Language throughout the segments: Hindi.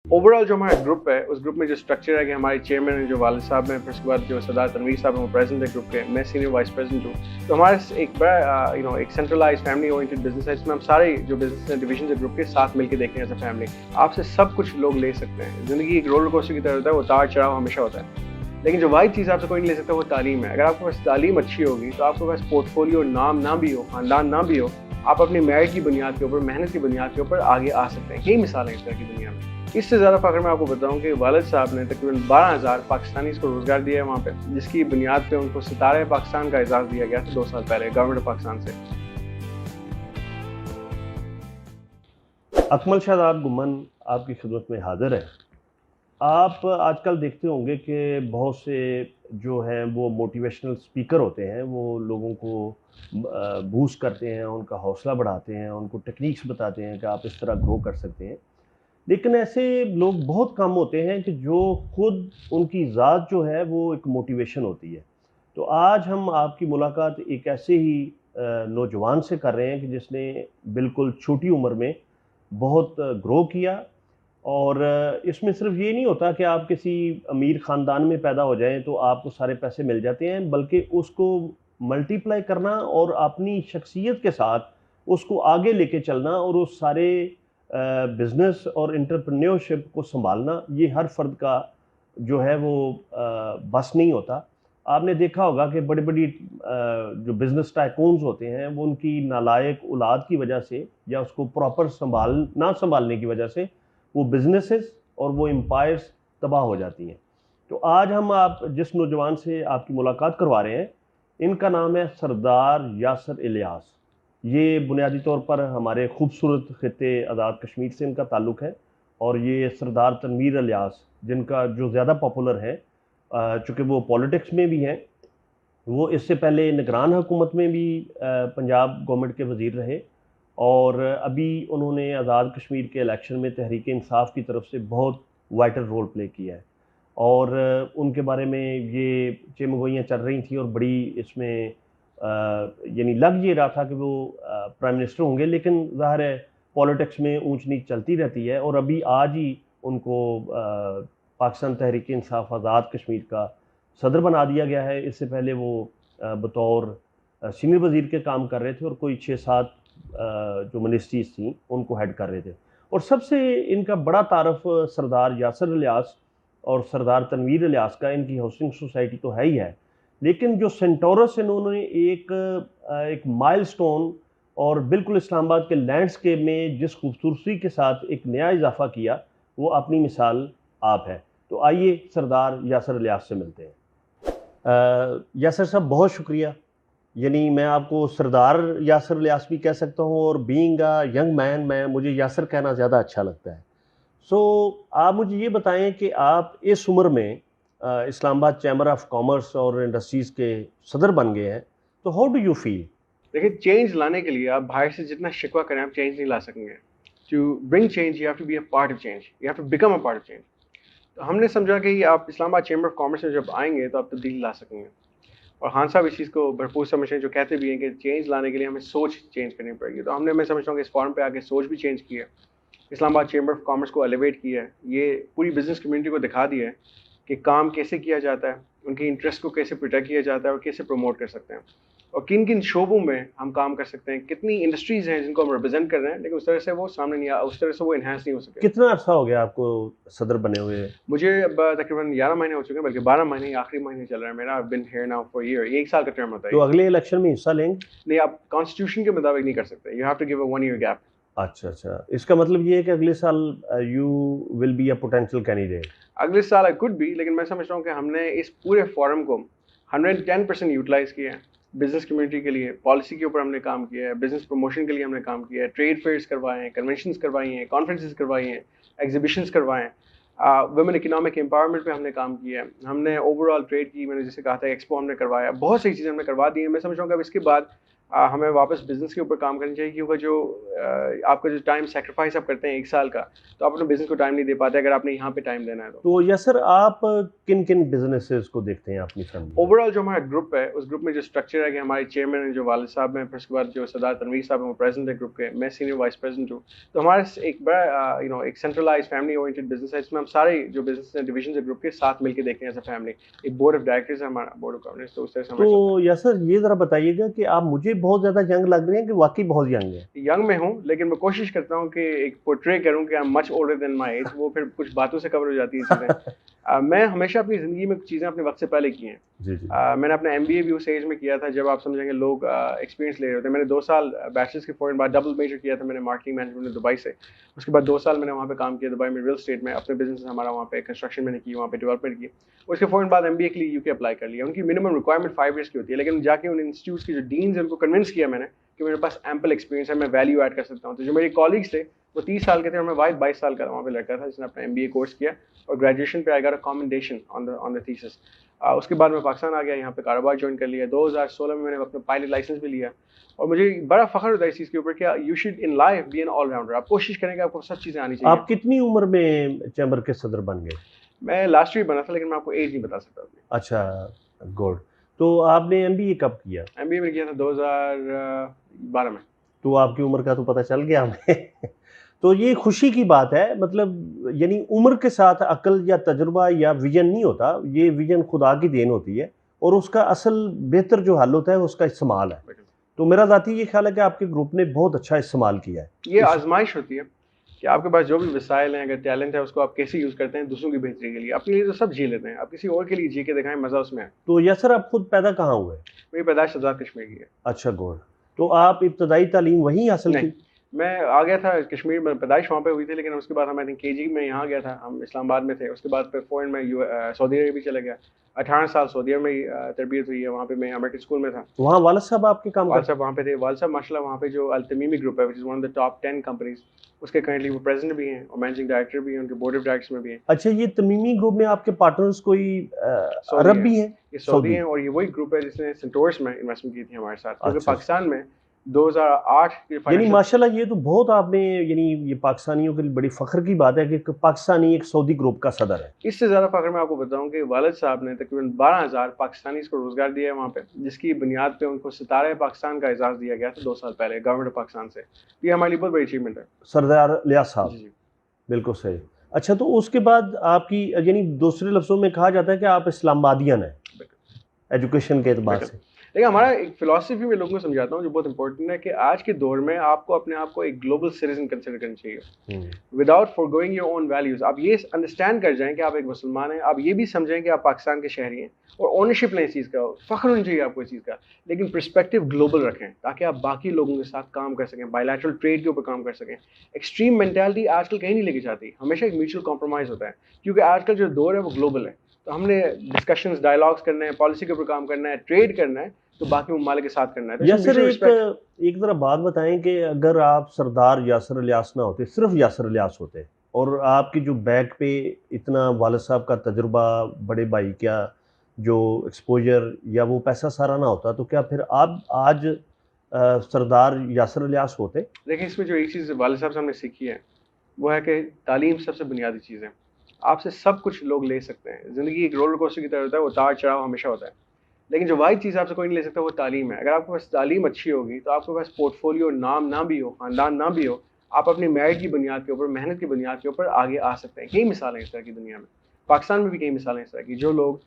ओवरऑल जो हमारा ग्रुप है, उस ग्रुप में जो स्ट्रक्चर है कि हमारे चेयरमैन हैं जो वालिद साहब हैं, फिर उसके बाद जो सरदार तनवीर साहब हैं वो प्रेसिडेंट है ग्रुप के, मैं सीनियर वाइस प्रेसिडेंट हूँ। तो हमारा एक बड़ा एक सेंट्रलाइज्ड फैमिली ओरिएंटेड बिजनेस है, जिसमें हम सारे जो बिजनेस डिविजन है ग्रुप के साथ मिलकर देखते हैं एज अ फैमिली। आपसे सब कुछ लोग ले सकते हैं। ज़िंदगी एक रोलर कोस्टर की तरह होता है, वो उतार चढ़ाव हमेशा होता है। लेकिन जो वाहिद चीज़ आपसे कोई नहीं ले सकता वो तालीम है। अगर आपके पास तालीम अच्छी होगी तो आपके पास पोर्टफोलियो नाम ना भी हो, ख़ानदान ना भी हो, आप अपनी मेरिट की बुनियाद के ऊपर, मेहनत की बुनियाद के ऊपर आगे आ सकते हैं। यही मिसाल है इस तरह की दुनिया में। इससे ज़्यादा फ़ख्र मैं आपको बताऊँ कि वालिद साहब ने तकरीबन 12,000 पाकिस्तानीज़ को रोज़गार दिया है वहाँ पे, जिसकी बुनियाद पे उनको सितारे पाकिस्तान का एजाज़ दिया गया था 2 साल पहले गवर्नमेंट ऑफ पाकिस्तान से। अकमल शादाब गुम्मन आपकी खिदमत में हाज़िर है। आप आजकल देखते होंगे कि बहुत से जो हैं वो मोटिवेशनल स्पीकर होते हैं, वो लोगों को बूस्ट करते हैं, उनका हौसला बढ़ाते हैं, उनको टेक्निक्स बताते हैं कि आप इस तरह ग्रो कर सकते हैं। लेकिन ऐसे लोग बहुत कम होते हैं कि जो खुद उनकी ज़ात जो है वो एक मोटिवेशन होती है। तो आज हम आपकी मुलाकात एक ऐसे ही नौजवान से कर रहे हैं कि जिसने बिल्कुल छोटी उम्र में बहुत ग्रो किया। और इसमें सिर्फ ये नहीं होता कि आप किसी अमीर ख़ानदान में पैदा हो जाएँ तो आपको सारे पैसे मिल जाते हैं, बल्कि उसको मल्टीप्लाई करना और अपनी शख्सियत के साथ उसको आगे लेके चलना और उस सारे बिज़नेस और एंटरप्रेन्योरशिप को सँभालना, ये हर फ़र्द का जो है वो बस नहीं होता। आपने देखा होगा कि बड़ी-बड़ी जो बिज़नेस टाइकून्स होते हैं, वो उनकी नालायक औलाद की वजह से या उसको प्रॉपर ना सँभालने की वजह से वो बिज़नेसेस और वो एम्पायर्स तबाह हो जाती हैं। तो आज हम आप जिस नौजवान से आपकी मुलाकात करवा रहे हैं, इनका नाम है सरदार यासर इलियास। ये बुनियादी तौर पर हमारे खूबसूरत ख़ित्ते आज़ाद कश्मीर से इनका ताल्लुक़ है और ये सरदार तनवीर इलियास जिनका जो ज़्यादा पॉपुलर है, चूँकि वो पॉलिटिक्स में भी हैं, वो इससे पहले निगरान हुकूमत में भी पंजाब गवर्नमेंट के वज़ीर रहे और अभी उन्होंने आज़ाद कश्मीर के इलेक्शन में तहरीक इंसाफ की तरफ से बहुत वाइटल रोल प्ले किया है। और उनके बारे में ये चेमगोइयाँ चल रही थी और बड़ी इसमें यानी लग ये रहा था कि वो प्राइम मिनिस्टर होंगे, लेकिन ज़ाहिर है पॉलिटिक्स में ऊंच नीच चलती रहती है और अभी आज ही उनको पाकिस्तान तहरीक इंसाफ आज़ाद कश्मीर का सदर बना दिया गया है। इससे पहले वो बतौर सीनियर वज़ीर के काम कर रहे थे और कोई 6-7 जो मिनिस्ट्रीज़ थी उनको हेड कर रहे थे। और सबसे इनका बड़ा तारफ़ सरदार यासर इलियास और सरदार तनवीर इलियास का, इनकी हाउसिंग सोसाइटी तो है ही है, लेकिन जो सेंटोरस इन्होंने एक माइलस्टोन और बिल्कुल इस्लामाबाद के लैंडस्केप में जिस खूबसूरती के साथ एक नया इजाफ़ा किया, वो अपनी मिसाल आप है। तो आइए सरदार यासर इलियास से मिलते हैं। यासर साहब बहुत शुक्रिया। यानी मैं आपको सरदार यासर इलियास भी कह सकता हूँ और बीइंग अ यंग मैन मुझे यासर कहना ज़्यादा अच्छा लगता है। आप मुझे ये बताएँ कि आप इस उम्र में इस्लामाबाद चैम्बर ऑफ कॉमर्स और इंडस्ट्रीज़ के सदर बन गए हैं, तो हाउ डू यू फ़ील? देखिए, चेंज लाने के लिए आप बाहर से जितना शिकवा करें, आप चेंज नहीं ला सकेंगे। To bring change, you have to be a part of change, you have to become a part of change. तो हमने समझा कि आप इस्लामाबाद चैम्बर ऑफ कॉमर्स में जब आएँगे तो आप तब्दीली ला सकेंगे। और खान साहब इस चीज़ को भरपूर समझते हैं, जो कहते भी हैं कि चेंज लाने के लिए हमें सोच चेंज करनी पड़ेगी। तो हमने, मैं समझता हूँ कि इस फॉरम पे आके सोच भी चेंज की है। इस्लामाबाद चैम्बर ऑफ कॉमर्स को एलिवेट किया है। ये पूरी बिज़नेस कम्युनिटी को दिखा दिया है कि काम कैसे किया जाता है, उनके इंटरेस्ट को कैसे प्रोटेक्ट किया जाता है और कैसे प्रमोट कर सकते हैं। और किन-किन शोबों में हम काम कर सकते हैं, कितनी इंडस्ट्रीज़ हैं जिनको हम रिप्रेज़ेंट कर रहे हैं, लेकिन उस तरह से वो सामने नहीं आ उस तरह से वो एनहांस नहीं हो सके। कितना अरसा हो गया आपको सदर बने हुए? मुझे अब तकरीबन 11 महीने हो चुके हैं, बल्कि 12 महीने, आखिरी महीने चल रहा है मेरा। I have been here now for year. 1 साल का टर्म होता है तो ये। अगले इलेक्शन में हिस्सा लेंगे? नहीं, आप कॉन्स्टिट्यूशन के मुताबिक नहीं कर सकते। You have to give a 1 year gap. अच्छा, अच्छा। इसका मतलब ये है कि अगले साल you will be a potential candidate. अगले साल आई कुड बी, लेकिन मैं समझता हूँ कि हमने इस पूरे फोरम को 110% यूटिलाइज़ किया है। बिज़नेस कम्युनिटी के लिए, पॉलिसी के ऊपर हमने काम किया है, बिज़नेस प्रमोशन के लिए हमने काम किया है, ट्रेड फेयर्स करवाए हैं, कन्वेंशंस करवाई हैं, कॉन्फ्रेंसेस करवाई हैं, एग्जीबिशंस करवाए हैं। वुमेन इकोनॉमिक एम्पावरमेंट पे हमने काम किया है। हमने ओवरऑल ट्रेड की, मैंने जैसे कहा था, एक्सपो हमने करवाया। बहुत सारी चीज़ें हमने करवा दी हैं। मैं समझ रहा हूँ कि अब इसके बाद हमें वापस बिजनेस के ऊपर काम करना चाहिए, क्योंकि जो आपका जो टाइम सेक्रीफाइस आप करते हैं 1 साल का, तो आप अपने बिजनेस को टाइम नहीं दे पाते अगर आपने यहाँ पे टाइम देना है तो यसर आप किन किन बिजनेसेस को देखते हैं अपनी फैमिली में? ओवरऑल जो हमारा ग्रुप है उस ग्रुप में जो स्ट्रक्चर है कि हमारे चेयरमैन हैं जो वालिद साहब हैं, फिर उसके बाद जो सरदार तनवीर साहब हैं वो प्रेसिडेंट है ग्रुप के, मैं सीनियर वाइस प्रेसिडेंट हूँ। तो हमारा एक बड़ा एक सेंट्रलाइज फैमिली ओरिएंटेड बिजनेस है, इसमें हम सारे जो बिजनेस हैं डिविजन है ग्रुप के साथ मिलकर देखते हैं एज अ फैमिली। एक बोर्ड ऑफ डायरेक्टर्स है हमारा, बोर्ड ऑफ गवर्नेंस, तो उस तरह से हमारा तो यसर ये ज़रा बताइएगा कि आप मुझे बहुत ज़्यादा यंग लग रहे हैं कि वाकई बहुत यंग है? यंग में हूँ, लेकिन मैं कोशिश करता हूँ कि एक पोर्ट्रे करूँ कि I am much older than my age, वो फिर कुछ बातों से कवर हो जाती है चीज़ें। मैं हमेशा अपनी ज़िंदगी में कुछ चीज़ें अपने वक्त से पहले की हैं। जी जी। मैंने अपना एमबीए भी उस एज में किया था जब आप समझेंगे लोग एक्सपीरियंस ले रहे होते हैं। मैंने 2 साल बैचलर्स के फौरन बाद डबल मेजर किया था मैंने मार्केटिंग मैनेजमेंट में दुबई से। उसके बाद 2 साल मैंने वहाँ पे काम किया दुबई में रियल एस्टेट में, अपने बिजनेस हमारा वहाँ पे कंस्ट्रक्शन मैंने की, वहाँ पे डेवलपमेंट की। उसके फौरन बाद एमबीए के लिए यूके अप्लाई कर लिया। उनकी मिनिमम रिक्वायरमेंट 5 ईयर्स की होती है, लेकिन जाके उन इंस्टीट्यूट्स के जो डीन्स हैं उनको कन्विंस किया मैंने कि मेरे पास एम्पल एक्सपीरियंस है, मैं वैल्यू ऐड कर सकता हूँ। तो जो मेरे कॉलीग्स थे वो 30 साल के थे और मैं वाइद 22 साल का वहाँ पे लड़का था जिसने अपना एमबीए कोर्स किया और ग्रेजुएशन पे I got a commendation on the thesis. उसके बाद मैं पाकिस्तान आ गया, यहाँ पे कारोबार ज्वाइन कर लिया। 2016 में मैंने अपना पायलट लाइसेंस भी लिया और मुझे बड़ा फ़ख्र होता है इस चीज़ के ऊपर कि you should in life be an allrounder. आप कोशिश करें कि आपको सब चीज़ें आनी चाहिए। आप कितनी उम्र में चैम्बर के सदर बन गए? मैं लास्ट ईयर बना था, लेकिन मैं आपको एज नहीं बता सकता अपनी। अच्छा, गुड। तो आपने एमबीए कब किया? एमबीए में किया था 2012 में। तो आपकी उम्र का तो पता चल गया हमें। तो ये खुशी की बात है, मतलब यानी उम्र के साथ अक्ल या तजुर्बा या विजन नहीं होता, ये विजन खुदा की देन होती है और उसका असल बेहतर जो हल होता है उसका इस्तेमाल है। तो मेरा ज़ाती ये ख्याल है कि आपके ग्रुप ने बहुत अच्छा इस्तेमाल किया है। ये आजमाइश होती है कि आपके पास जो भी वसाइल हैं, अगर टैलेंट है उसको आप कैसे यूज़ करते हैं दूसरों की बेहतरी के लिए। अपने लिए तो सब जी लेते हैं, आप किसी और के लिए जी के दिखाएं, मज़ा उसमें है। तो यसर आप खुद पैदा कहाँ हुए? मेरी पैदाइश आज़ाद कश्मीर की है। अच्छा, गुड। तो आप इब्तदाई तालीम वहीं हासिल नहीं, की? मैं आ गया था कश्मीर में, पैदाइश वहाँ पे हुई थी, लेकिन उसके बाद हम आई थिंक केजी में यहाँ गया था, हम इस्लामाबाद में थे। उसके बाद फिर फ़ौरन मैं सऊदी अरब भी चला गया। 18 साल सऊदी अरब में ही तरबियत हुई है, वहाँ पे मैं अमेरिकन स्कूल में था। वहाँ वालिद साहब आपके काम वालिद करते? साहब वहाँ पे थे। वालिद साहब माशाल्लाह वहाँ पे जो अल तमीमी ग्रुप है which is one of the top 10 companies, उसके करंटली वो प्रेसिडेंट भी हैं और मैनेजिंग डायरेक्टर भी हैं, उनके बोर्ड ऑफ डायरेक्टर्स में भी हैं। अच्छा, ये तमीमी ग्रुप में आपके पार्टनर्स कोई सऊदी अरब हैं। भी हैं? ये सऊदी हैं और ये वही ग्रुप है जिसने सेंटोर्स में इन्वेस्टमेंट की थी हमारे साथ, क्योंकि अच्छा। पाकिस्तान में 2008 के यानी फाइनेंशियल माशाल्लाह ये तो बहुत आपने, यानी ये पाकिस्तानियों के लिए बड़ी फ़ख्र की बात है कि एक पाकिस्तानी एक सऊदी ग्रुप का सदर है। इससे ज़्यादा फ़ख्र मैं आपको बताऊं कि वालिद साहब ने तकरीबन 12,000 पाकिस्तानीज़ को रोज़गार दिया है वहाँ पे, जिसकी बुनियाद पे उनको सितारे पाकिस्तान का एजाज़ दिया गया था 2 साल पहले गवर्नमेंट ऑफ पाकिस्तान से। तो ये हमारे लिए बहुत बड़ी अचीवमेंट है। सरदार लियास साहब। जी जी। बिल्कुल सही। अच्छा, तो उसके बाद आपकी, यानी दूसरे लफ्ज़ों में कहा जाता है कि आप इस्लामाबादियन हैं बिल्कुल। एजुकेशन के एतबार बिल्कुल। से। देखिए हमारा एक फ़िलॉसफ़ी मैं लोगों को समझाता हूँ जो बहुत इंपॉर्टेंट है कि आज के दौर में आपको अपने आप को एक ग्लोबल सिटीज़न कंसिडर करना चाहिए। Without forgoing your own values. आप ये अंडरस्टैंड कर जाएँ कि आप एक मुसलमान हैं, आप ये भी समझें कि आप पाकिस्तान के शहरी हैं और ओनरशिप लें इस चीज़ का, फ़ख्र होना चाहिए आपको इस चीज़ का। लेकिन पर्सपेक्टिव ग्लोबल रखें ताकि आप बाकी लोगों के साथ काम कर सकें, बायलैटरल ट्रेड के ऊपर काम कर सकें। एक्सट्रीम मेंटालिटी आजकल कहीं नहीं लेके जाती, हमेशा एक म्यूचुअल कॉम्प्रोमाइज़ होता है, क्योंकि आजकल जो दौर है वो ग्लोबल है। तो हमने डिस्कशंस, डायलॉग्स करने हैं, पॉलिसी के ऊपर काम करना है, ट्रेड करना है, तो बाकी ममालिक के साथ करना है। तो यासर, म्यूचुअल रिस्पेक्ट। एक ज़रा बात बताएं कि अगर आप सरदार यासर इलियास ना होते, सिर्फ यासर इलियास होते और आपकी जो बैक पे इतना वालिद साहब का तजुर्बा, बड़े भाई का जो एक्सपोजर या वो पैसा सारा ना होता, तो क्या फिर आप आज सरदार यासर इलियास होते? देखिए इसमें जो एक चीज़ वालिद साहब से हमने सीखी है वो है कि तालीम सबसे बुनियादी चीज़ है। आपसे सब कुछ लोग ले सकते हैं, ज़िंदगी एक रोलर कोस्टर की तरह होता है, उतार चढ़ाव हमेशा होता है, लेकिन जो वाहिद चीज़ आपसे कोई नहीं ले सकता वो तालीम है। अगर आपके पास तालीम अच्छी होगी तो आपके पास पोर्टफोलियो, नाम ना भी हो, ख़ानदान ना भी हो, आप अपनी मेरिट की बुनियाद के ऊपर, मेहनत की बुनियाद के ऊपर आगे आ सकते हैं। कई मिसालें इस तरह की दुनिया में, पाकिस्तान में भी कई मिसालें इस तरह की, जो लोग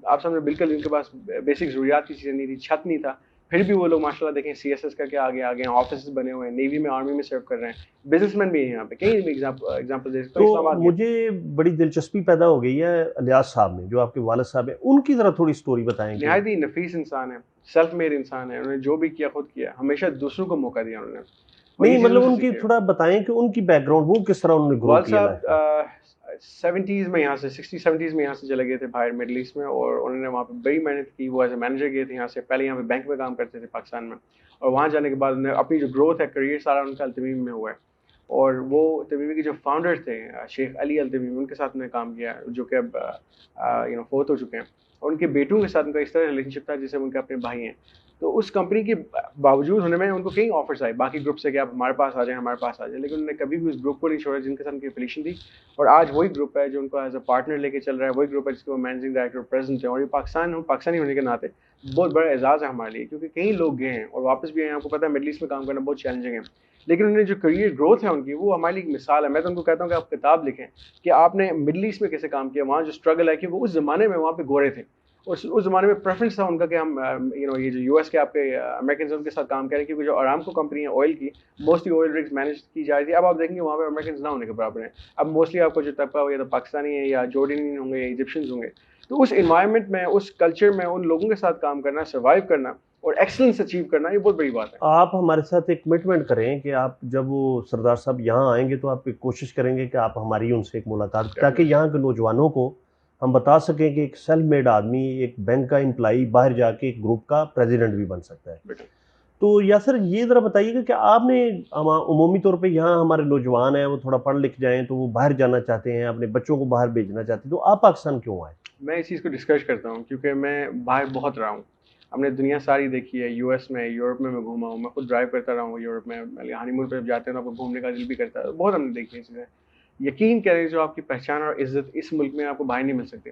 आप सामने बिल्कुल जिनके पास बेसिक ज़रूरियात की चीज़ें नहीं थी, छत नहीं था, फिर भी वो लोग माशाल्लाह देखें CSS करके आगे आ गए हैं, ऑफिस बने हुए हैं, नेवी में, आर्मी में सर्व कर रहे हैं, बिजनेसमैन भी हैं यहाँ पे, कई एग्जाम्पल दे सकता हूँ। तो इस्लामाबाद में मुझे बड़ी दिलचस्पी पैदा हो गई है इलियास साहब में, जो आपके वालिद साहब हैं, उनकी ज़रा थोड़ी स्टोरी बताएं कि नहायत ही नफीस इंसान है, सेल्फ मेड इंसान है, उन्होंने जो भी किया खुद किया, हमेशा दूसरों को मौका दिया उन्होंने। और ये नहीं, चीज़ मतलब उनसे उनकी सीखी है। थोड़ा बताएं कि उनकी बैकग्राउंड, वो किस तरह उन्होंने ग्रो वालिद किया लाइफ में। साहब 70s में यहाँ से 60-70s में यहाँ से चले गए थे बाहर मिडल ईस्ट में, और उन्होंने वहाँ पे बड़ी मेहनत की। वो एज ए मैनेजर गए थे यहाँ से, पहले यहाँ पे बैंक में काम करते थे पाकिस्तान में, और वहाँ जाने के बाद उन्होंने अपनी जो ग्रोथ है, करियर सारा उनका अल तमीम में हुआ है। और वो तमीमी के जो फाउंडर थे शेख अली अल तमीमी, उनके साथ उन्होंने काम किया, जो कि अब फोत हो चुके हैं, और उनके बेटों के साथ उनका इस तरह रिलेशनशिप था जैसे उनके अपने भाई हैं। तो उस कंपनी के बावजूद होने में उनको कई ऑफर्स आए बाकी ग्रुप से कि आप हमारे पास आ जाएं, हमारे पास आ जाएं, लेकिन उन्होंने कभी भी उस ग्रुप को नहीं छोड़ा जिनके साथ उनकी एफिलिएशन थी। और आज वही ग्रुप है जो उनको एज अ पार्टनर लेके चल रहा है, वही ग्रुप है जिसके वो मैनेजिंग डायरेक्टर प्रेजेंट है। और ये पाकिस्तानी होने के नाते बहुत बड़ा एजाज़ है हमारे लिए, क्योंकि कई लोग गए हैं और वापस भी आए हैं। आपको पता है मिडल ईस्ट में काम करना बहुत चैलेंजिंग है, लेकिन उन्हें जो करियर ग्रोथ है उनकी, वो हमारे लिए एक मिसाल है। मैं तो उनको कहता हूँ कि आप किताब लिखें कि आपने मिडल ईस्ट में कैसे काम किया, वहाँ जो स्ट्रगल है कि वो उस ज़माने में वहाँ पे गोरे थे, उस ज़माने में प्रेफरेंस था उनका कि हम ये जो यूएस के आपके अमेरिकन उनके साथ काम करें, क्योंकि जो अरामको कंपनी है ऑयल की, मोस्टली ऑयल रिग्स मैनेज की जा रही थी। अब आप देखेंगे वहाँ पे अमेरिकन ना होने के बराबर हैं। अब मोस्टली आपको जो तबका हो या तो पाकिस्तानी है या जॉर्डनियन होंगे या इजिप्शियंस होंगे। तो उस इन्वायरमेंट में, उस कल्चर में उन लोगों के साथ काम करना, सर्वाइव करना और एक्सलेंस अचीव करना, ये बहुत बड़ी बात है। आप हमारे साथ एक कमिटमेंट करें कि आप जब वो सरदार साहब यहाँ आएंगे तो आप एक कोशिश करेंगे कि आप हमारी उनसे एक मुलाकात, ताकि यहाँ के नौजवानों को हम बता सकें कि एक सेल्फ मेड आदमी, एक बैंक का एम्प्लॉई बाहर जाके एक ग्रुप का प्रेसिडेंट भी बन सकता है। तो यासर ये ज़रा बताइएगा कि आपने उमूमी तौर पे यहाँ हमारे नौजवान हैं, वो थोड़ा पढ़ लिख जाएं तो वो बाहर जाना चाहते हैं, अपने बच्चों को बाहर भेजना चाहते हैं, तो आप पाकिस्तान क्यों आए? मैं इस चीज़ को डिस्कस करता हूँ क्योंकि मैं बाहर बहुत रहा हूँ। हमने दुनिया सारी देखी है, यूएस में, यूरोप में मैं घूमा हूँ, मैं खुद ड्राइव करता रहा हूँ यूरोप में। हनीमून पर जाते हैं तो आपको घूमने का दिल भी करता है, बहुत हमने देखी है चीज़ें। यकीन करें, जो आपकी पहचान और इज्जत इस मुल्क में आपको बाहर नहीं मिल सकती।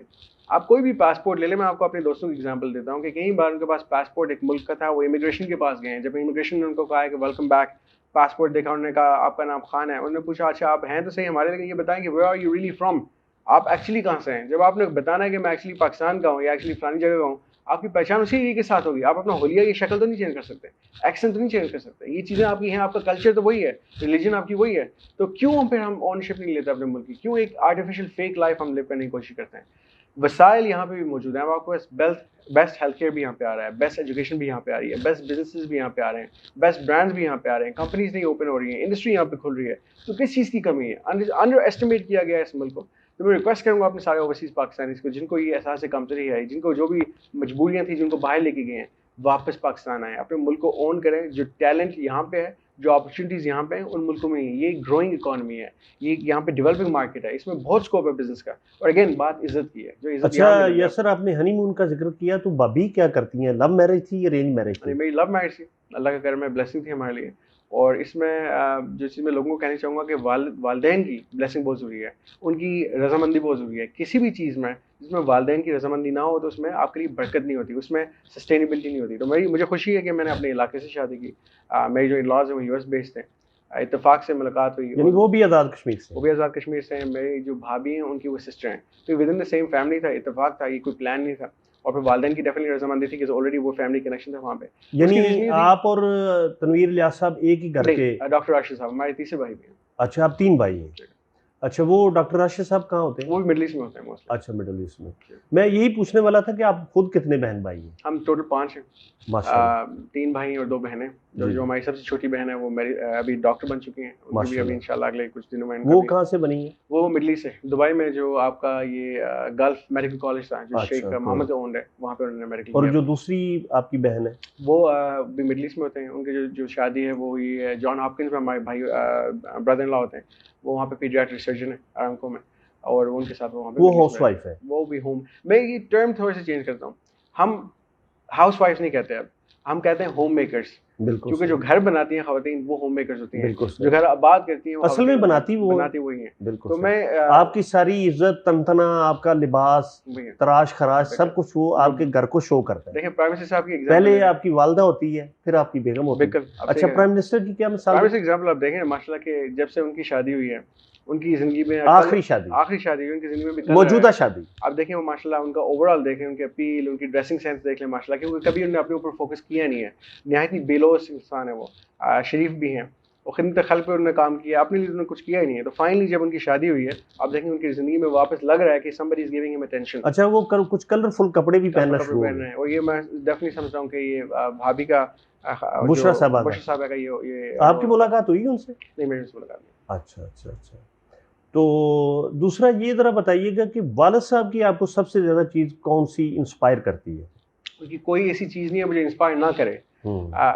आप कोई भी पासपोर्ट ले लें, मैं आपको अपने दोस्तों की एग्जांपल देता हूँ कि कई बार उनके पास पासपोर्ट एक मुल्क का था, वो इमिग्रेशन के पास गए हैं। जब इमिग्रेशन ने उनको कहा है कि वेलकम बैक, पासपोर्ट देखा, उन्होंने कहा आपका नाम खान है। उन्होंने पूछा अच्छा आप हैं तो सही हमारे, लेकिन ये बताएं कि where are you really from, आप एक्चुअली कहाँ से हैं। जब आपने बताना है कि मैं एक्चुअली पाकिस्तान का हूँ या एक्चुअली फलानी जगह का हूँ, आपकी पहचान उसी एरिया के साथ होगी। आप अपना होलिया की शक्ल तो नहीं चेंज कर सकते, एक्सेंट तो नहीं चेंज कर सकते, ये चीज़ें आपकी हैं, आपका कल्चर तो वही है, रिलीजन आपकी वही है। तो क्यों फिर हम ओनरशिप नहीं लेते अपने मुल्क की, क्यों एक आर्टिफिशियल फेक लाइफ हम लिव करने की कोशिश करते हैं। वसाइल यहाँ पे भी मौजूद हैं, आपको बेस्ट हेल्थ केयर भी यहाँ पे आ रहा है, बेस्ट एजुकेशन भी यहाँ पे आ रही है, बेस्ट बिजनेसेस भी यहाँ पे आ रहे हैं, बेस्ट ब्रांड्स भी यहाँ पे आ रहे हैं, कंपनीज नहीं ओपन हो रही हैं, इंडस्ट्री यहाँ पे खुल रही है। तो किस चीज़ की कमी है? अंडर एस्टिमेट किया गया है इस मुल्क को। तो मैं रिक्वेस्ट करूँगा अपने सारे ओवरसीज़ पाकिस्तानीज़ को, जिनको ये एहसास कमतरी है, जिनको जो भी मजबूरियाँ थी, जिनको बाहर लेके गए हैं, वापस पाकिस्तान आए, अपने मुल्क को ओन करें। जो टैलेंट यहाँ पे है, जो अपॉर्चुनिटीज़ यहाँ पे हैं, उन मुल्कों में नहीं है। ये ग्रोइंग इकॉनमी है, ये यहाँ पे डेवलपिंग मार्केट है, इसमें बहुत स्कोप है बिजनेस का। और अगेन बात इज्जत की है, जो इज्जत अच्छा यासर, आपने हनीमून का जिक्र किया, तो भाभी क्या करती हैं? लव मैरिज थी या अरेंज मैरिज थी? मेरी लव मैरिज थी, अल्लाह का करम है, ब्लेसिंग थी हमारे लिए। और इसमें जो चीज़ मैं लोगों को कहना चाहूँगा कि वालदैन की ब्लेसिंग बहुत ज़रूरी है, उनकी रजामंदी बहुत ज़रूरी है। किसी भी चीज़ में जिसमें वालदैन की रजामंदी ना हो तो उसमें आपके लिए बरकत नहीं होती, उसमें सस्टेनेबिलिटी नहीं होती। तो मुझे खुशी है कि मैंने अपने इलाके से शादी की। मेरी जो इन-लॉज़ हैं वो यूएस बेस्ड हैं, इत्तेफाक से मुलाकात हुई। यानी वो भी आज़ाद कश्मीर से? वो भी आज़ाद कश्मीर से हैं। मेरी जो भाभी हैं उनकी वो सिस्टर हैं, तो with in the same family था, इत्तेफाक था, ये कोई प्लान नहीं था। और फिर वालिदैन की डेफिनेटली रजामंदी थी कि ऑलरेडी वो फैमिली कनेक्शन था वहाँ पे। यानी आप और तनवीर इलियास साहब एक ही घर के? डॉक्टर राशिद साहब हमारे तीसरे भाई भी हैं। अच्छा, आप 3 भाई हैं। अच्छा, वो डॉक्टर राशिद साहब कहाँ होते हैं? वो भी मिडिल ईस्ट में होते हैं मोस्टली। अच्छा, मिडिल ईस्ट में। मैं यही पूछने वाला था कि आप खुद कितने बहन भाई हैं? हम टोटल 5 हैं। माशाल्लाह। 3 भाई हैं और 2 बहनें। जो हमारी सबसे छोटी बहन है वो मेरी अभी डॉक्टर बन चुकी हैं, उनकी भी अभी इंशाल्लाह अगले कुछ दिनों में। वो कहाँ से बनी है? वो मिडिल ईस्ट से, दुबई में जो आपका ये गल्फ मेडिकल कॉलेज था, जो शेख मोहम्मद ओन्ड है, वहाँ पे उन्होंने मेडिकल। और जो दूसरी आपकी बहन है वो भी मिडिल ईस्ट में होते हैं। उनकी जो शादी है वो ये जॉन हॉपकिंस में हमारे भाई ब्रदर इन लॉ होते हैं, वो वहाँ पे पीडियाट्रिक सर्जन है आरामको में, और उनके साथ वो वहाँ पे। वो हाउस वाइफ है? वो भी होम। मैं ये टर्म थोड़े से चेंज करता हूँ, हम हाउस वाइफ नहीं कहते अब, हम कहते हैं होम मेकर्स। बिल्कुल, क्योंकि जो घर बनाती हैं खवातीन वो होम मेकर्स होती हैं, बिल्कुल। जो घर आबाद करती हैं असल में बनाती वही हैं। बिल्कुल। तो मैं आपकी सारी इज्जत, तनतना, आपका लिबास, तराश खराश, सब कुछ वो आपके घर को शो करता है। देखिए प्राइम मिनिस्टर साहब की पहले आपकी वालदा होती है, फिर आपकी बेगम होती है। अच्छा, प्राइम मिनिस्टर की क्या मिसाल? प्राइम मिनिस्टर एग्जांपल आप देखें माशाल्लाह के, जब से उनकी शादी हुई है, उनकी जिंदगी में आखिरी शादी हुई उनकी जिंदगी में भी, मौजूदा शादी। आप देखें वो माशाल्लाह उनका ओवरऑल देखें, उनकी अपील, उनकी ड्रेसिंग सेंस देख लें माशाल्लाह, क्योंकि कभी उन्होंने अपने ऊपर फोकस किया नहीं है। निहायत ही बेलोस इंसान है वो, शरीफ भी हैं, और खिदमत खल्क पे उन्होंने काम किया, अपने लिए उन्होंने कुछ किया ही नहीं है। तो फाइनली जब उनकी शादी हुई है, आप देखें उनकी जिंदगी में वापस लग रहा है कि somebody is giving him attention। अच्छा, वो कुछ कलरफुल कपड़े भी पहनना शुरू पहन रहे हैं, और ये मैं डेफिनेटली समझता हूँ कि ये भाभी का बुशरा साहबा का ये आपकी मुलाकात हुई उनसे? नहीं, मेरी उनसे मुलाकात नहीं। अच्छा अच्छा अच्छा। तो दूसरा ये ज़रा बताइएगा कि वालिद साहब की आपको सबसे ज़्यादा चीज़ कौन सी इंस्पायर करती है? क्योंकि कोई ऐसी चीज़ नहीं है मुझे इंस्पायर ना करे।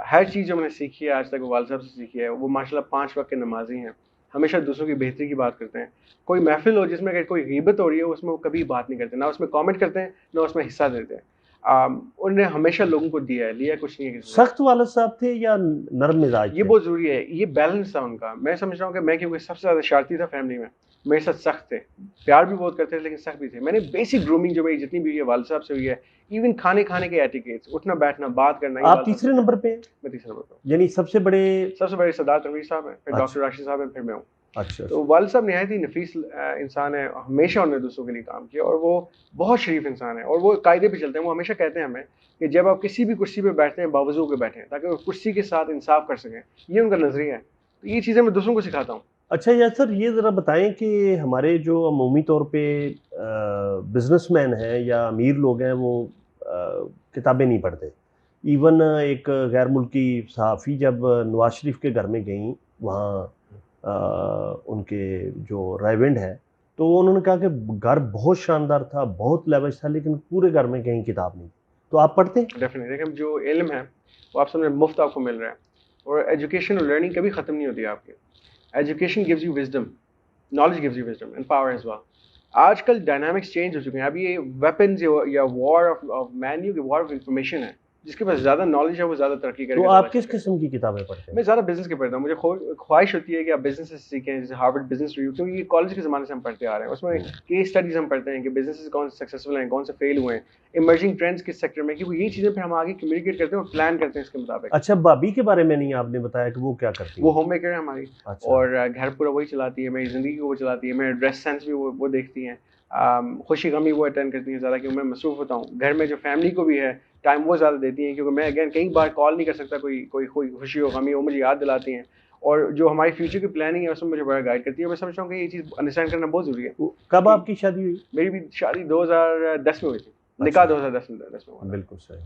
हर चीज़ जो मैंने सीखी है आज तक, वो वालिद साहब से सीखी है। वो माशाल्लाह 5 वक्त के नमाजी हैं, हमेशा दूसरों की बेहतरी की बात करते हैं। कोई महफिल हो जिसमें कोई गीबत हो रही है, उसमें वो कभी बात नहीं करते, ना उसमें कमेंट करते हैं, ना उसमें हिस्सा देते हैं। उन्होंने हमेशा लोगों को दिया है, लिया कुछ नहीं है किसी से। सख्त वालिद साहब थे या नरम मिजाज ये थे? बहुत ज़रूरी है, ये बैलेंस था उनका। मैं समझ रहा हूँ कि मैं क्योंकि सबसे ज़्यादा शरारती था फैमिली में, मेरे साथ सख्त थे, प्यार भी बहुत करते थे लेकिन सख्त भी थे। मैंने बेसिक ग्रूमिंग जो मेरी जितनी भी हुई है वालिद साहब से हुई है, इवन खाने के एटिकेट्स, उठना बैठना, बात करना, ये आप वालिद साहब तीसरे से नंबर पे हैं? मैं तीसरा नंबर पे हूँ। यानी सबसे बड़े? सबसे बड़े सरदार तनवीर साहब हैं, फिर अच्छा। डॉक्टर राशिद साहब हैं, फिर मैं हूँ। अच्छा। तो वालिद साहब निहायत ही नफीस इंसान है, हमेशा उन्होंने दूसरों के लिए काम किया और वो बहुत शरीफ इंसान है और वो कायदे पे चलते हैं। वो हमेशा कहते हैं हमें कि जब आप किसी भी कुर्सी पे बैठते हैं बावजू के बैठें ताकि वो कुर्सी के साथ इंसाफ कर सकें, ये उनका नजरिया है। तो ये चीज़ें मैं दूसरों को सिखाता हूँ। अच्छा यार सर, ये ज़रा बताएं कि हमारे जो अमूमी तौर पे बिजनेसमैन हैं या अमीर लोग हैं वो किताबें नहीं पढ़ते। इवन एक गैर मुल्की सहाफ़ी जब नवाज शरीफ के घर में गई, वहाँ उनके जो रायविंड है, तो उन्होंने कहा कि घर बहुत शानदार था, बहुत लेविश था, लेकिन पूरे घर में कहीं किताब नहीं। तो आप पढ़ते हैं? डेफिनेटली देखिए, जो इल्म है वो आप समझ मुफ्त आपको मिल रहा है और एजुकेशन और लर्निंग कभी ख़त्म नहीं होती आपकी। Education gives you wisdom, knowledge gives you wisdom and power as well. आजकल डायनामिक्स चेंज हो चुके हैं। अब ये वेपन्स या war of man you, war of information है। जिसके पास ज़्यादा नॉलेज है वो ज़्यादा तरक्की तो करेगा। आप किस किस्म की किताबें पढ़ते हैं? मैं ज़्यादा बिजनेस के पढ़ता हूँ। मुझे ख्वाहिश होती है कि आप बिजनेस से सीखें, जैसे हार्वर्ड बिजनेस रिव्यू, क्योंकि ये कॉलेज के ज़माने से हम पढ़ते आ रहे हैं। उसमें केस स्टडीज हम पढ़ते हैं कि बिजनेस कौन से सक्सेसफुल हैं, कौन से फेल हुए हैं, इमर्जिंग ट्रेंड्स किस सेक्टर में, क्योंकि ये चीज़ें फिर हम आगे कम्युनिकेट करते हैं और प्लान करते हैं इसके मुताबिक। अच्छा, भाभी के बारे में नहीं आपने बताया कि वो क्या करती वो है? होम मेकर है हमारी। अच्छा। और घर पूरा वही चलाती है, मेरी ज़िंदगी को वो चलाती है, मेरे ड्रेस सेंस भी वो देखती हैं। खुशी गमी वो अटेंड करती हैं ज़्यादा, क्योंकि मैं मसरूफ़ होता हूँ। घर में जो फैमिली को भी है टाइम वो ज़्यादा देती हैं, क्योंकि मैं अगेन कई बार कॉल नहीं कर सकता, कोई खुशी हो गमी हो, मुझे याद दिलाती हैं। और जो हमारी फ्यूचर की प्लानिंग है उसमें मुझे बड़ा गाइड करती है। मैं समझता हूँ कि ये चीज़ अंडरस्टैंड करना बहुत ज़रूरी है। कब आपकी शादी हुई? मेरी भी शादी 2010 में हुई थी। निकाह 2010 में हुआ था। बिल्कुल सही।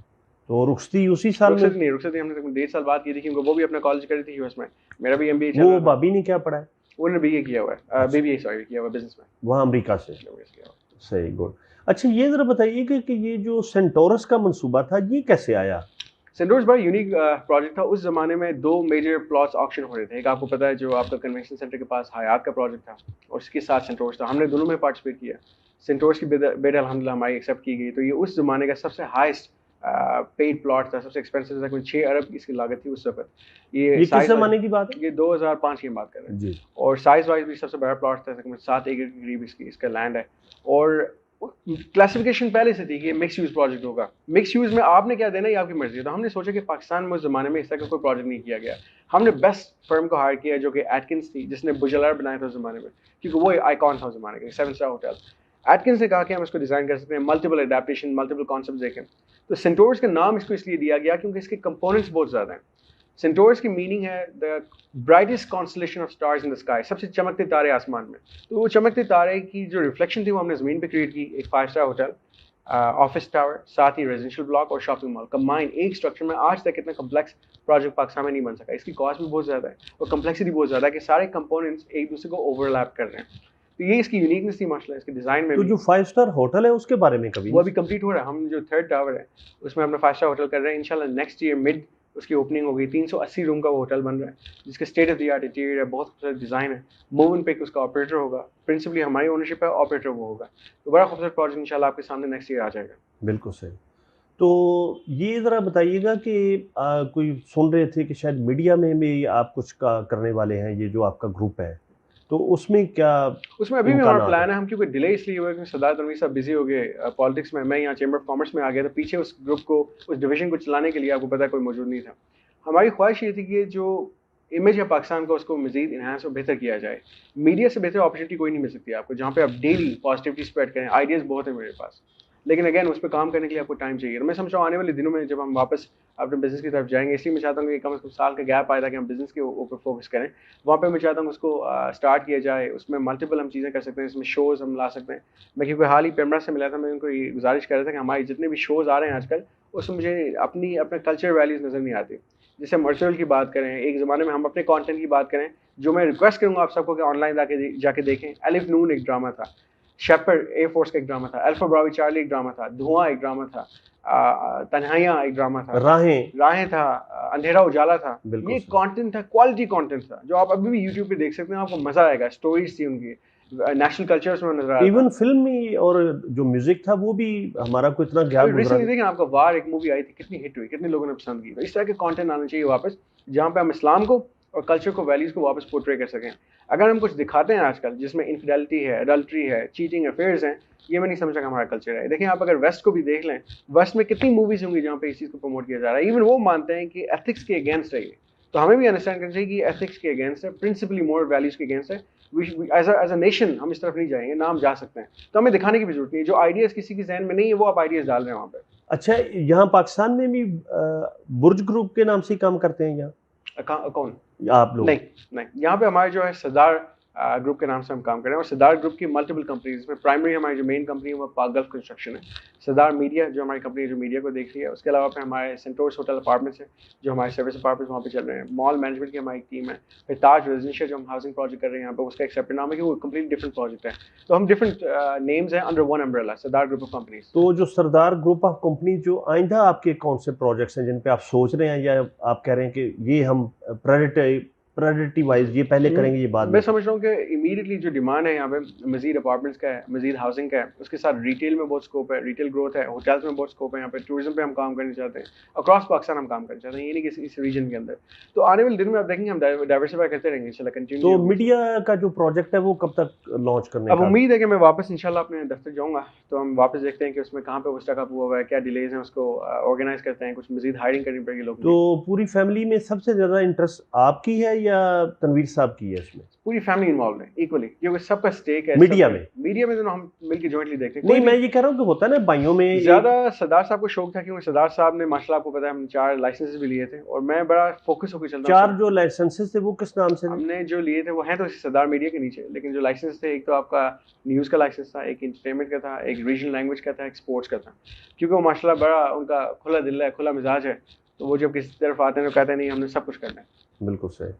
तो रुखसती उसी साल में? रुखसती हमने तकरीबन 1.5 साल बाद की थी, क्योंकि वो भी अपना कॉलेज कर रही थी यूएस में, मेरा भी एमबीए चल रहा वो था। भाभी ने क्या पढ़ा है? उन्होंने बीए किया हुआ है, बीबीए सॉरी किया हुआ है बिजनेस में। वहाँ अमेरिका से? किया हुआ। सही, गुड। अच्छा, ये ज़रा बताइए कि ये जो सेंटोरस का मंसूबा था, ये कैसे आया? सेंटोरस बड़ा यूनिक प्रोजेक्ट था। उस ज़माने में 2 मेजर प्लॉट्स ऑक्शन हो रहे थे। एक आपको पता है जो आपका कन्वेंशन सेंटर के पास हयात का प्रोजेक्ट था और उसके साथ सेंटोरस था। हमने दोनों में पार्टिसिपेट किया। सेंटोरस की बिड अल्हम्दुलिल्लाह हमारी एक्सेप्ट की गई। तो ये उस ज़माने का सबसे हाईएस्ट पेड प्लॉट था, सबसे एक्सपेंसिव था। 6 अरब इसकी लागत थी उस वक्त। ये किस ज़माने की बात है? ये 2005 की बात कर रहे हैं जी। और साइज वाइज भी सबसे बड़ा प्लॉट था, तकरीबन 7 एकड़ के करीब इसका लैंड है। और क्लासिफिकेशन पहले से थी कि ये मिक्स यूज़ प्रोजेक्ट होगा। मिक्स यूज़ में आपने क्या देना ये आपकी मर्जी है। तो हमने सोचा कि पाकिस्तान में उस ज़माने में इस तरह का कोई प्रोजेक्ट नहीं किया गया। हमने बेस्ट फर्म को हायर किया जो कि एटकिंस थी, जिसने बुजलार बनाया था उस ज़माने में, क्योंकि वो आइकॉन था उस ज़माने का, 7 स्टार होटल। एटकिंस ने कहा कि हम इसको डिज़ाइन कर सकते हैं, मल्टीपल एडेप्टेशन, मल्टीपल कॉन्सेप्ट देखें। तो सेंटोरस का नाम इसको इसलिए दिया गया क्योंकि इसके कंपोनेंट्स बहुत ज़्यादा हैं। सेंटोरस की मीनिंग है the brightest constellation of stars in the sky, सबसे चमकते तारे आसमान में। तो वो चमकते तारे की जो रिफ्लेक्शन थी वो हमने ज़मीन पे क्रिएट की। एक 5 स्टार होटल, ऑफिस टावर, साथ ही रेजिडेंशियल ब्लॉक और शॉपिंग मॉल कंबाइन एक स्ट्रक्चर में। आज तक इतना कम्प्लेक्स प्रोजेक्ट पाकिस्तान में नहीं बन सका। इसकी कॉस्ट भी बहुत ज़्यादा है और कम्प्लेक्सिटी बहुत ज़्यादा है कि सारे कंपोनेंट्स एक दूसरे को ओवरलैप कर रहे हैं। तो ये इसकी यूनिकनेस थी माशाल्लाह, इसके डिज़ाइन में। तो जो 5 स्टार होटल है उसके बारे में कभी? वो अभी कंप्लीट हो रहा है। हम जो 3rd टावर है उसमें अपना 5 स्टार होटल कर रहे हैं। इंशाल्लाह नेक्स्ट ईयर मिड उसकी ओपनिंग होगी। 380 रूम का वो होटल बन रहा है, जिसके state of the art interior है, बहुत खूबसूरत डिज़ाइन है। मूव इन पे उसका ऑपरेटर होगा, प्रिंसिपली हमारी ओनरशिप है, ऑपरेटर वो होगा। तो बड़ा खूबसूरत प्रोजेक्ट इंशाल्लाह आपके सामने नेक्स्ट ईयर आ जाएगा। बिल्कुल सही। तो ये ज़रा बताइएगा कि कोई सुन रहे थे कि शायद मीडिया में भी आप कुछ करने वाले हैं, ये जो आपका ग्रुप है, तो उसमें क्या? उसमें अभी भी हमारा प्लान है। हम क्योंकि डिले इसलिए हुआ क्योंकि सरदार तनवीर साहब बिजी हो गए पॉलिटिक्स में, मैं यहाँ चैम्बर ऑफ कॉमर्स में आ गया। तो पीछे उस ग्रुप को, उस डिवीजन को चलाने के लिए आपको पता है कोई मौजूद नहीं था। हमारी ख्वाहिश ये थी कि जो इमेज है पाकिस्तान का उसको मजीद इन्हांस और बेहतर किया जाए। मीडिया से बेहतर अपॉर्चुनिटी कोई नहीं मिल सकती आपको, जहाँ पे आप डेली पॉजिटिविटी स्प्रेड करें। आइडियाज़ बहुत है मेरे पास, लेकिन अगेन उस पर काम करने के लिए आपको टाइम चाहिए। और मैं समझता हूँ आने वाले दिनों में जब हम वापस अपने बिजनेस की तरफ जाएंगे, इसलिए मैं चाहता हूँ कि कम से कम साल का गैप आए ताकि हम बिजनेस के ऊपर फोकस करें। वहाँ पे मैं चाहता हूँ उसको स्टार्ट किया जाए। उसमें मल्टीपल हम चीज़ें कर सकते हैं, इसमें शोज़ हम ला सकते हैं। मैं क्योंकि हाल ही पेमरा से मिला था, मैं उनको ये गुजारिश कर रहा था कि हमारे जितने भी शोज़ आ रहे हैं आजकल, उसमें मुझे अपने कल्चर वैल्यूज़ नज़र नहीं आती। जैसे मर्चुअल की बात करें, एक ज़माने में हम अपने कंटेंट की बात करें, जो मैं रिक्वेस्ट करूँगा आप सबको कि ऑनलाइन जाके देखें। अलिफ नून एक ड्रामा था, शेपर्ड एयर फोर्स का एक ड्रामा था, अल्फा ब्रावी चार्ली एक ड्रामा था, धुआं एक ड्रामा था, तन्हाइयाँ एक ड्रामा था, राहें था, अंधेरा उजाला था। ये कंटेंट था, क्वालिटी कंटेंट था, जो आप अभी भी यूट्यूब पे देख सकते हैं, आपको मज़ा आएगा। स्टोरीज थी उनकी, नेशनल कल्चर उसमें नजर आ रहा इवन फिल्म में और जो म्यूजिक था वो भी हमारा को इतना गैप गुजरा रिसेंटली देखिए आपका वार एक मूवी आई थी, कितनी हिट हुई, कितने लोगों ने पसंद की। तो इस तरह के कंटेंट आना चाहिए वापस, जहाँ पे हम इस्लाम को और कल्चर को, वैल्यूज को वापस पोर्ट्रे कर सकें। अगर हम कुछ दिखाते हैं आजकल जिसमें इनफिडेलिटी है, एडल्ट्री है, चीटिंग अफेयर्स हैं, ये मैं नहीं समझता कि हमारा कल्चर है। देखिए आप अगर वेस्ट को भी देख लें, वेस्ट में कितनी मूवीज होंगी जहाँ पे इस चीज़ को प्रमोट किया जा रहा है। इवन वो मानते हैं कि एथिक्स के अगेंस्ट है ये, तो हमें भी अंडरस्टैंड करना चाहिए कि एथिक्स के अगेंस्ट है, प्रिंसिपली मोरल वैल्यूज के अगेंस्ट है। एज अ नेशन हम इस तरफ नहीं जाएंगे ना, हम जा सकते हैं, तो हमें दिखाने की भी जरूरत नहीं है। जो आइडियाज़ किसी के जहन में नहीं है वो आप आइडियाज़ डाल रहे हैं वहाँ पे। अच्छा, यहाँ पाकिस्तान में भी बुर्ज ग्रुप के नाम से ही काम करते हैं यहाँ कौन? आप लोग? नहीं नहीं, यहाँ पे हमारे जो है सरदार ग्रुप के नाम से हम काम कर रहे हैं, और सरदार ग्रुप की मल्टीपल कंपनीज में प्राइमरी हमारी जो मेन कंपनी है वो पाक गल्फ कंस्ट्रक्शन है। सरदार मीडिया जो हमारी कंपनी है जो मीडिया को देख रही है, उसके अलावा फिर हमारे सेंटोर्स होटल अपार्टमेंट्स है जो हमारे सर्विस अपार्टमेंट्स वहाँ पे चल रहे हैं। मॉल मैनेजमेंट की हमारी टीम है। फिर ताज रेजिडेंशियल जो हम हाउसिंग प्रोजेक्ट कर रहे हैं यहाँ पे, उसका एक सेपरेट नाम है कि वो कम्प्लीट डिफरेंट प्रोजेक्ट है। तो हम डिफरेंट नेम्स हैं under one umbrella, Sardar group of companies. तो जो सरदार ग्रुप ऑफ कंपनी, जो आइंदा आपके कौन से प्रोजेक्ट्स हैं जिन पे आप सोच रहे हैं, या आप कह रहे हैं कि ये हम प्रायोरिटी वाइज ये पहले करेंगे, ये बाद मैं में? समझ रहा हूँ कि इमीडिएटली जो डिमांड है यहाँ पे मजीद अपार्टमेंट्स का है, मजीद हाउसिंग का है, उसके साथ रिटेल में बहुत स्कोप है, रिटेल ग्रोथ है, होटल्स में बहुत स्कोप है, यहाँ पे टूरिज्म पे हम काम करना चाहते हैं, अक्रॉस पाकिस्तान हम काम करना चाहते हैं, ये नहीं कि इस रीजन के अंदर। तो आने वाले दिन में आप देखेंगे हम डाइवर्सिफाई करते रहेंगे इंशाल्लाह, कंटिन्यू। तो मीडिया का जो प्रोजेक्ट है वो कब तक लॉन्च करने अब का? उम्मीद है कि मैं वापस इंशाल्लाह अपने दफ्तर जाऊँगा, तो हम वापस देखते हैं कि उसमें कहाँ पे वो स्टक अप हुआ है, क्या डिलेज हैं, उसको ऑर्गेनाइज करते हैं, कुछ मजीद हायरिंग करनी पड़ेगी लोगों की। तो पूरी फैमिली में सबसे ज़्यादा इंटरेस्ट आपकी है या तनवीर साहब की है इसमें? पूरी फैमिली इन्वॉल्व है इक्वली, क्योंकि सबका स्टेक है मीडिया में? मीडिया में तो हम मिलकर जॉइंटली देखते हैं। नहीं, मैं ये कह रहा हूँ कि होता है ना भाइयों में ज्यादा सरदार साहब को शौक था, क्योंकि सरदार साहब ने माशाल्लाह आपको पता है हम 4 लाइसेंसेस भी लिए थे, और मैं बड़ा फोकस होकर चलता हूँ। 4 जो लाइसेंसेस थे वो किस नाम से थे? हमने जो लिए थे वो हैं तो सरदार मीडिया के नीचे, लेकिन जो लाइसेंस थे, एक तो आपका न्यूज़ का लाइसेंस था, एक इंटरटेनमेंट का था, एक रीजनल लैंग्वेज का था, एक स्पोर्ट्स का था। क्योंकि वो माशाल्लाह बड़ा उनका खुला दिल है, खुला मिजाज है, तो वो जब किसी तरफ आते हैं तो कहते हैं नहीं हमने सब कुछ करना है। बिल्कुल सही।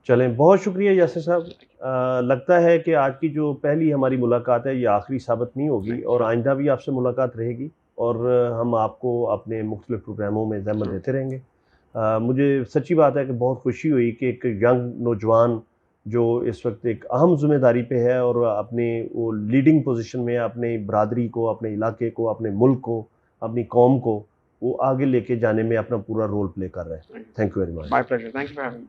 चलें, बहुत शुक्रिया यासिर साहब। लगता है कि आज की जो पहली हमारी मुलाकात है ये आखिरी साबित नहीं होगी, और आइंदा भी आपसे मुलाकात रहेगी, और हम आपको अपने मुख्तलिफ प्रोग्रामों में ज़हमत देते रहेंगे। मुझे सच्ची बात है कि बहुत खुशी हुई कि एक यंग नौजवान जो इस वक्त एक अहम ज़िम्मेदारी पे है और अपने वो लीडिंग पोजीशन में अपने बरादरी को, अपने इलाके को, अपने मुल्क को, अपनी कौम को वो आगे लेके जाने में अपना पूरा रोल प्ले कर रहे हैं। Thank you very much. My pleasure, thank you for having me.